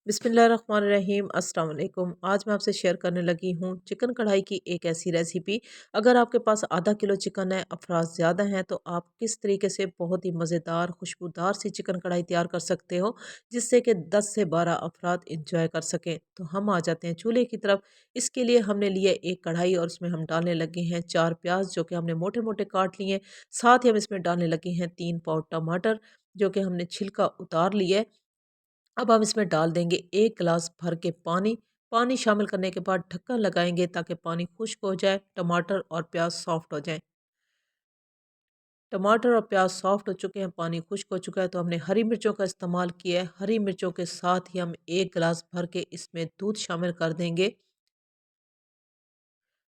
बिस्मिल्लाहिर्रहमानिर्रहीम अस्सलाम वालेकुम। आज मैं आपसे शेयर करने लगी हूँ चिकन कढ़ाई की एक ऐसी रेसिपी। अगर आपके पास आधा किलो चिकन है, अफराद ज़्यादा हैं, तो आप किस तरीके से बहुत ही मज़ेदार खुशबूदार सी चिकन कढ़ाई तैयार कर सकते हो जिससे कि 10 से 12 अफराद इंजॉय कर सकें। तो हम आ जाते हैं चूल्हे की तरफ। इसके लिए हमने लिए एक कढ़ाई और उसमें हम डालने लगे हैं 4 प्याज जो कि हमने मोटे मोटे काट लिए। साथ ही हम इसमें डालने लगे हैं 3 पाव टमाटर जो कि हमने छिलका उतार लिया है। अब हम इसमें डाल देंगे 1 गिलास भर के पानी। पानी शामिल करने के बाद ढक्कन लगाएँगे ताकि पानी खुश्क हो जाए, टमाटर और प्याज़ सॉफ्ट हो जाएँ। टमाटर और प्याज़ सॉफ्ट हो चुके हैं, पानी खुश्क हो चुका है, तो हमने हरी मिर्चों का इस्तेमाल किया है। हरी मिर्चों के साथ ही हम 1 गिलास भर के इसमें दूध शामिल कर देंगे।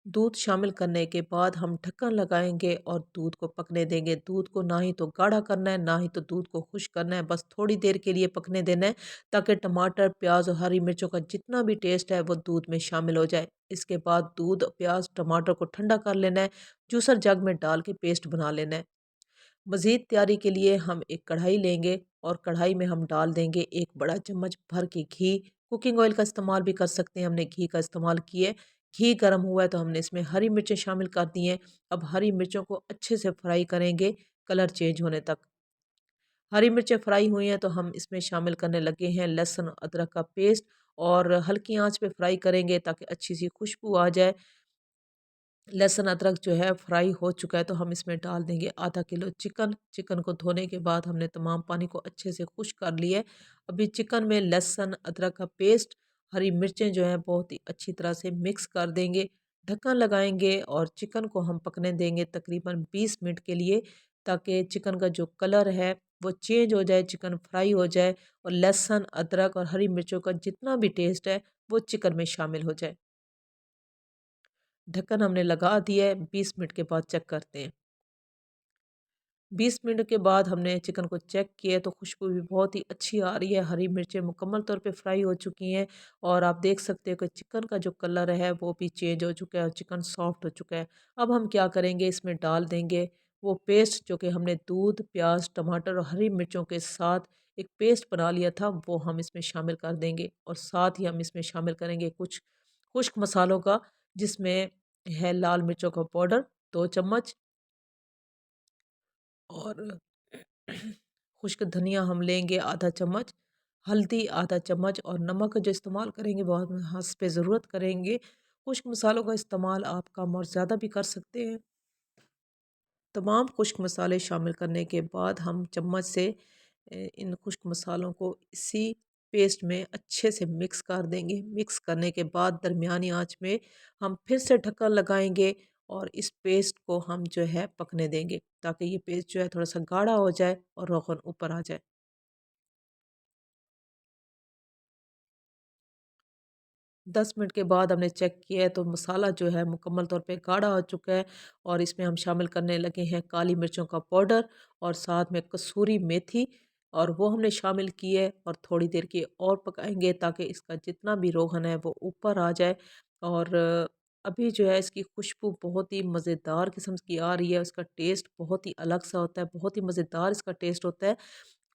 दूध शामिल करने के बाद हम ढक्कन लगाएँगे और दूध को पकने देंगे। दूध को ना ही तो गाढ़ा करना है, ना ही तो दूध को खुश्क करना है, बस थोड़ी देर के लिए पकने देना है ताकि टमाटर, प्याज़ और हरी मिर्चों का जितना भी टेस्ट है वो दूध में शामिल हो जाए। इसके बाद दूध, प्याज़, टमाटर को ठंडा कर लेना है, जूसर जग में डाल के पेस्ट बना लेना है। मज़ीद तैयारी के लिए हम एक कढ़ाई लेंगे और कढ़ाई में हम डाल देंगे 1 बड़ा चम्मच भर के घी। कुकिंग ऑयल का इस्तेमाल भी कर सकते हैं, हमने घी का इस्तेमाल किया है। घी गर्म हुआ है तो हमने इसमें हरी मिर्चें शामिल कर दी हैं। अब हरी मिर्चों को अच्छे से फ्राई करेंगे कलर चेंज होने तक। हरी मिर्चें फ्राई हुई हैं तो हम इसमें शामिल करने लगे हैं लहसुन अदरक का पेस्ट और हल्की आंच पे फ्राई करेंगे ताकि अच्छी सी खुशबू आ जाए। लहसुन अदरक जो है फ्राई हो चुका है तो हम इसमें डाल देंगे आधा किलो चिकन। चिकन को धोने के बाद हमने तमाम पानी को अच्छे से खुश्क कर लिया है। अभी चिकन में लहसुन अदरक का पेस्ट, हरी मिर्चें जो हैं बहुत ही अच्छी तरह से मिक्स कर देंगे। ढक्कन लगाएंगे और चिकन को हम पकने देंगे तकरीबन 20 मिनट के लिए ताकि चिकन का जो कलर है वो चेंज हो जाए, चिकन फ्राई हो जाए और लहसुन अदरक और हरी मिर्चों का जितना भी टेस्ट है वो चिकन में शामिल हो जाए। ढक्कन हमने लगा दिया है, 20 मिनट के बाद चेक करते हैं। 20 मिनट के बाद हमने चिकन को चेक किया तो खुशबू भी बहुत ही अच्छी आ रही है, हरी मिर्चें मुकम्मल तौर पे फ्राई हो चुकी हैं और आप देख सकते हो कि चिकन का जो कलर है वो भी चेंज हो चुका है और चिकन सॉफ्ट हो चुका है। अब हम क्या करेंगे, इसमें डाल देंगे वो पेस्ट जो कि हमने दूध, प्याज, टमाटर और हरी मिर्चों के साथ एक पेस्ट बना लिया था, वो हम इसमें शामिल कर देंगे और साथ ही हम इसमें शामिल करेंगे कुछ खुश्क मसालों का, जिसमें है लाल मिर्चों का पाउडर 2 चम्मच और खुश्क धनिया हम लेंगे आधा चम्मच, हल्दी आधा चम्मच और नमक का जो इस्तेमाल करेंगे वो हम हस्ब ज़रूरत करेंगे। खुश्क मसालों का इस्तेमाल आप कम और ज़्यादा भी कर सकते हैं। तमाम खुश्क मसाले शामिल करने के बाद हम चम्मच से इन खुश्क मसालों को इसी पेस्ट में अच्छे से मिक्स कर देंगे। मिक्स करने के बाद दरमियानी आंच में हम फिर से ढक्कन लगाएंगे और इस पेस्ट को हम जो है पकने देंगे ताकि ये पेस्ट जो है थोड़ा सा गाढ़ा हो जाए और रोगन ऊपर आ जाए। 10 मिनट के बाद हमने चेक किया है तो मसाला जो है मुकम्मल तौर पे गाढ़ा हो चुका है और इसमें हम शामिल करने लगे हैं काली मिर्चों का पाउडर और साथ में कसूरी मेथी और वो हमने शामिल की है और थोड़ी देर के और पकाएंगे ताकि इसका जितना भी रोगन है वो ऊपर आ जाए। और अभी जो है इसकी खुशबू बहुत ही मज़ेदार किस्म की आ रही है, उसका टेस्ट बहुत ही अलग सा होता है, बहुत ही मज़ेदार इसका टेस्ट होता है।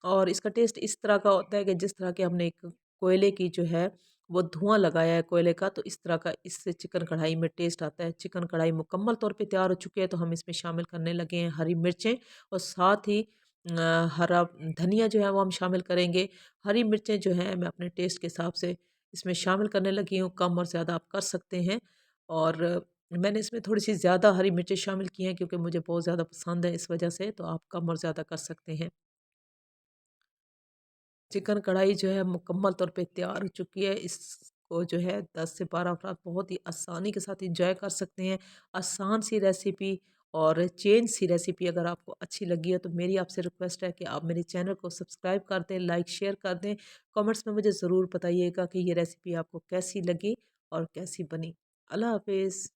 और इसका टेस्ट इस तरह का होता है कि जिस तरह के हमने एक कोयले की जो है वो धुआँ लगाया है कोयले का, तो इस तरह का इससे चिकन कढ़ाई में टेस्ट आता है। चिकन कढ़ाई मुकम्मल तौर पे तैयार हो चुकी है तो हम इसमें शामिल करने लगे हैं हरी मिर्चें और साथ ही हरा धनिया जो है वो हम शामिल करेंगे। हरी मिर्चें जो हैं मैं अपने टेस्ट के हिसाब से इसमें शामिल करने लगी हूँ, कम और ज़्यादा आप कर सकते हैं। और मैंने इसमें थोड़ी-सी ज़्यादा हरी मिर्चें शामिल की हैं क्योंकि मुझे बहुत ज़्यादा पसंद है, इस वजह से, तो आप कम और ज़्यादा कर सकते हैं। चिकन कढ़ाई जो है मुकम्मल तौर पे तैयार हो चुकी है। इसको जो है 10 से 12 अफ़राद बहुत ही आसानी के साथ एंजॉय कर सकते हैं। आसान सी रेसिपी और चेंज सी रेसिपी अगर आपको अच्छी लगी है तो मेरी आपसे रिक्वेस्ट है कि आप मेरे चैनल को सब्सक्राइब कर दें, लाइक शेयर कर दें। कमेंट्स में मुझे ज़रूर बताइएगा कि ये रेसिपी आपको कैसी लगी और कैसी बनी। अल्लाह हाफ़िज़।